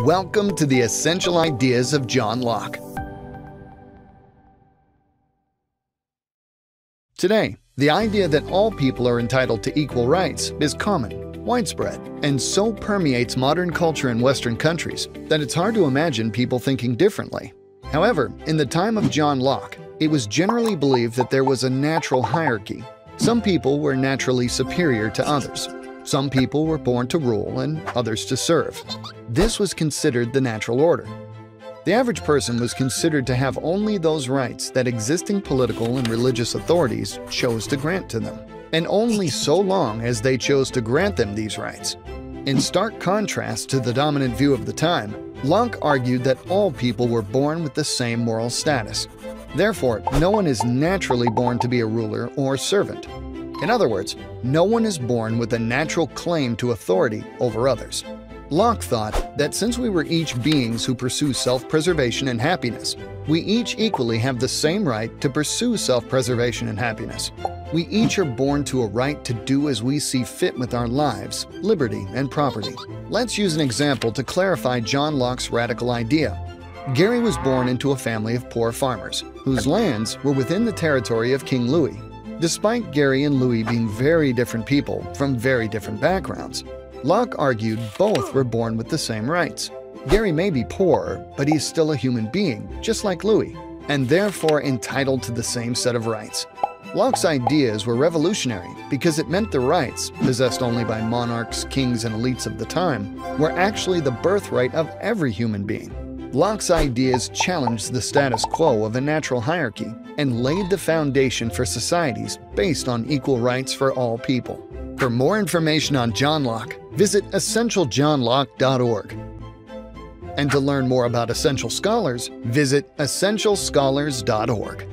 Welcome to the Essential Ideas of John Locke. Today, the idea that all people are entitled to equal rights is common, widespread, and so permeates modern culture in Western countries that it's hard to imagine people thinking differently. However, in the time of John Locke, it was generally believed that there was a natural hierarchy. Some people were naturally superior to others. Some people were born to rule and others to serve. This was considered the natural order. The average person was considered to have only those rights that existing political and religious authorities chose to grant to them, and only so long as they chose to grant them these rights. In stark contrast to the dominant view of the time, Locke argued that all people were born with the same moral status. Therefore, no one is naturally born to be a ruler or servant. In other words, no one is born with a natural claim to authority over others. Locke thought that since we were each beings who pursue self-preservation and happiness, we each equally have the same right to pursue self-preservation and happiness. We each are born to a right to do as we see fit with our lives, liberty, and property. Let's use an example to clarify John Locke's radical idea. Gary was born into a family of poor farmers, whose lands were within the territory of King Louis. Despite Gary and Louis being very different people from very different backgrounds, Locke argued both were born with the same rights. Gary may be poor, but he's still a human being, just like Louis, and therefore entitled to the same set of rights. Locke's ideas were revolutionary because it meant the rights, possessed only by monarchs, kings, and elites of the time, were actually the birthright of every human being. Locke's ideas challenged the status quo of a natural hierarchy and laid the foundation for societies based on equal rights for all people. For more information on John Locke, visit essentialjohnlocke.org. And to learn more about essential scholars, visit essentialscholars.org.